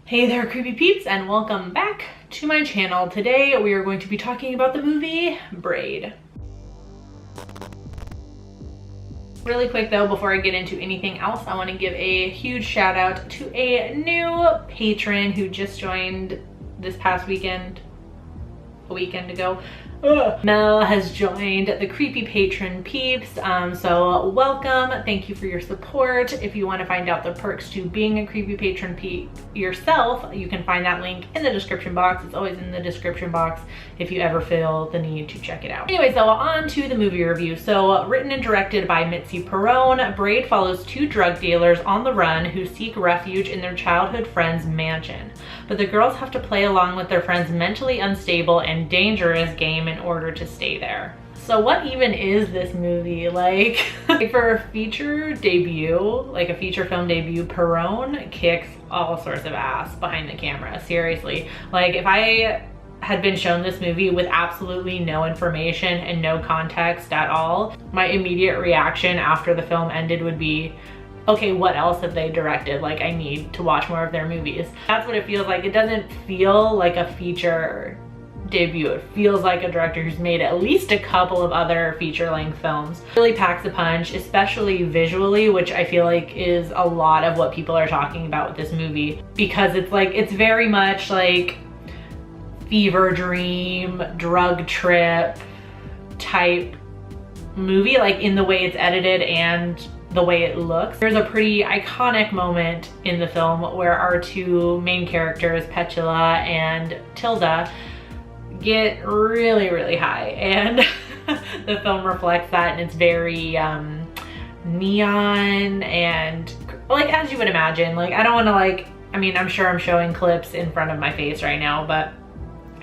Hey there, creepy peeps, and welcome back to my channel. Today we are going to be talking about the movie BRAID. Really quick though, before I get into anything else, I want to give a huge shout out to a new patron who just joined this past weekend, a weekend ago. Mel has joined the creepy patron peeps, so welcome. Thank you for your support. If you want to find out the perks to being a creepy patron peep yourself, you can find that link in the description box. It's always in the description box if you ever feel the need to check it out. Anyway, so on to the movie review. So written and directed by Mitzi Perrone, BRAID follows two drug dealers on the run who seek refuge in their childhood friend's mansion. But the girls have to play along with their friend's mentally unstable and dangerous game in order to stay there. So what even is this movie? Like for a feature debut, like a feature film debut, Perrone kicks all sorts of ass behind the camera, seriously. Like if I had been shown this movie with absolutely no information and no context at all, my immediate reaction after the film ended would be, okay, what else have they directed? Like, I need to watch more of their movies. That's what it feels like. It doesn't feel like a feature debut. It feels like a director who's made at least a couple of other feature-length films. It really packs a punch, especially visually, which I feel like is a lot of what people are talking about with this movie, because it's like, it's very much like fever dream, drug trip type movie, like in the way it's edited and the way it looks. There's a pretty iconic moment in the film where our two main characters, Petula and Tilda, get really high, and the film reflects that, and it's very neon and like as you would imagine. Like I don't want to like, I mean, I'm sure I'm showing clips in front of my face right now, but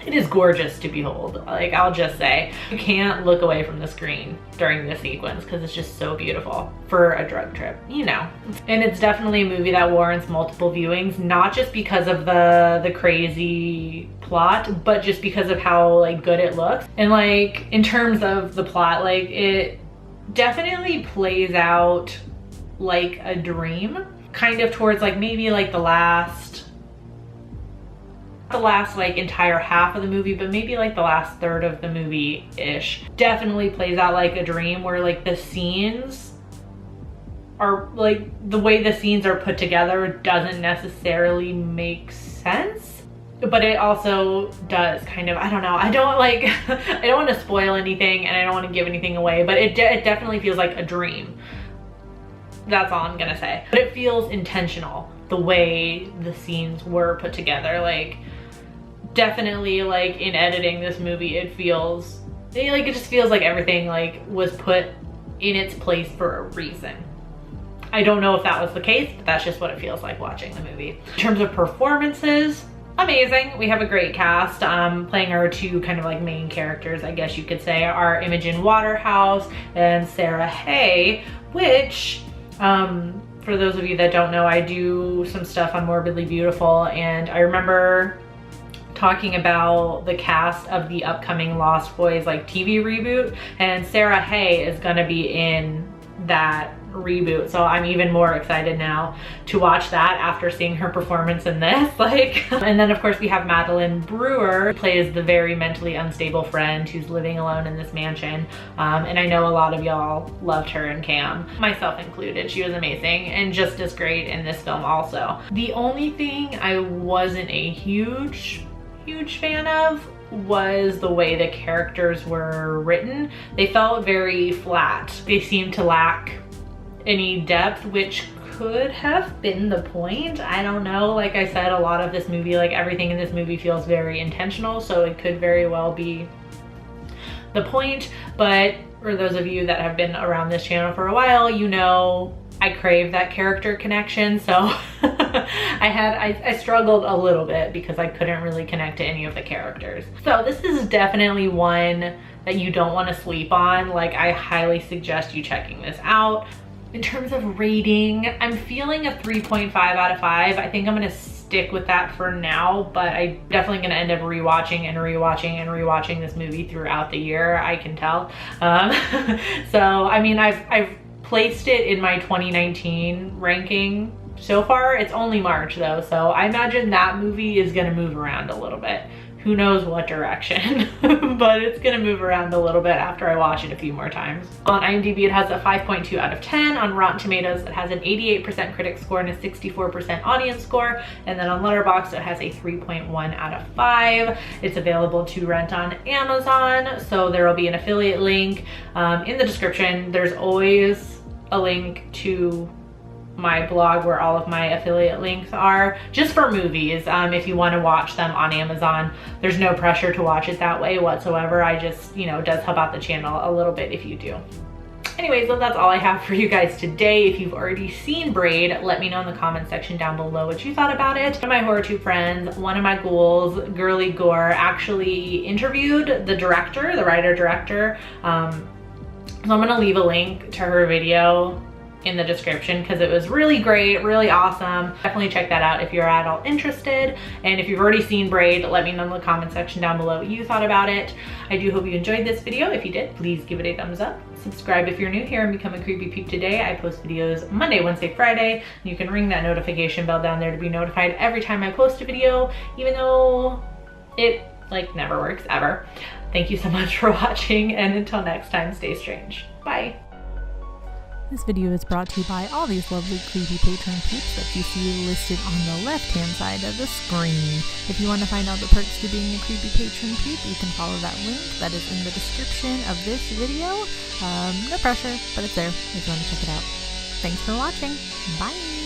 it is gorgeous to behold. Like, I'll just say, you can't look away from the screen during this sequence because it's just so beautiful for a drug trip, you know. And it's definitely a movie that warrants multiple viewings, not just because of the crazy plot, but just because of how like good it looks. And like in terms of the plot, like it definitely plays out like a dream, kind of towards like maybe like the last like entire half of the movie, but maybe like the last third of the movie ish definitely plays out like a dream, where like the scenes are like, the way the scenes are put together doesn't necessarily make sense, but it also does kind of, I don't know, I don't like I don't want to spoil anything and I don't want to give anything away, but it definitely feels like a dream. That's all I'm gonna say. But it feels intentional, the way the scenes were put together. Like definitely like in editing this movie, it feels like, it just feels like everything like was put in its place for a reason. I don't know if that was the case, but that's just what it feels like watching the movie. In terms of performances, amazing. We have a great cast. Playing our two kind of like main characters, I guess you could say, are Imogen Waterhouse and Sarah Hay, which for those of you that don't know, I do some stuff on Morbidly Beautiful, and I remember talking about the cast of the upcoming Lost Boys like TV reboot, and Sarah Hay is gonna be in that reboot, so I'm even more excited now to watch that after seeing her performance in this. Like, and then of course we have Madeleine Brewer, who plays the very mentally unstable friend who's living alone in this mansion, and I know a lot of y'all loved her in Cam, myself included. She was amazing and just as great in this film also. The only thing I wasn't a huge fan of was the way the characters were written. They felt very flat. They seemed to lack any depth, which could have been the point. I don't know. Like I said, a lot of this movie, like everything in this movie feels very intentional, so it could very well be the point. But for those of you that have been around this channel for a while, you know I crave that character connection, so I struggled a little bit because I couldn't really connect to any of the characters. So this is definitely one that you don't want to sleep on. Like, I highly suggest you checking this out. In terms of rating, I'm feeling a 3.5 out of 5. I think I'm gonna stick with that for now, but I'm definitely gonna end up rewatching and rewatching this movie throughout the year, I can tell. So I mean, I've placed it in my 2019 ranking So far, it's only March though, so I imagine that movie is gonna move around a little bit. Who knows what direction, but it's gonna move around a little bit after I watch it a few more times. On IMDb, it has a 5.2 out of 10. On Rotten Tomatoes, it has an 88% critic score and a 64% audience score. And then on Letterboxd, it has a 3.1 out of 5. It's available to rent on Amazon, so there will be an affiliate link in the description. There's always a link to my blog where all of my affiliate links are, just for movies. If you want to watch them on Amazon, there's no pressure to watch it that way whatsoever. I just, you know, it does help out the channel a little bit if you do. Anyways, so that's all I have for you guys today. If you've already seen Braid, let me know in the comment section down below what you thought about it. One of my HorrorTube friends, one of my ghouls, Girly Gore, actually interviewed the director, the writer-director. So I'm gonna leave a link to her video in the description because it was really great, really awesome. Definitely check that out if you're at all interested. And if you've already seen Braid, let me know in the comment section down below what you thought about it. I do hope you enjoyed this video. If you did, please give it a thumbs up. Subscribe if you're new here and become a Creepy Peep today. I post videos Monday, Wednesday, Friday. You can ring that notification bell down there to be notified every time I post a video, even though it like never works ever. Thank you so much for watching, and until next time, stay strange. Bye. This video is brought to you by all these lovely creepy patron peeps that you see listed on the left-hand side of the screen. If you want to find out the perks to being a creepy patron peep, you can follow that link that is in the description of this video. No pressure, but it's there if you want to check it out. Thanks for watching. Bye!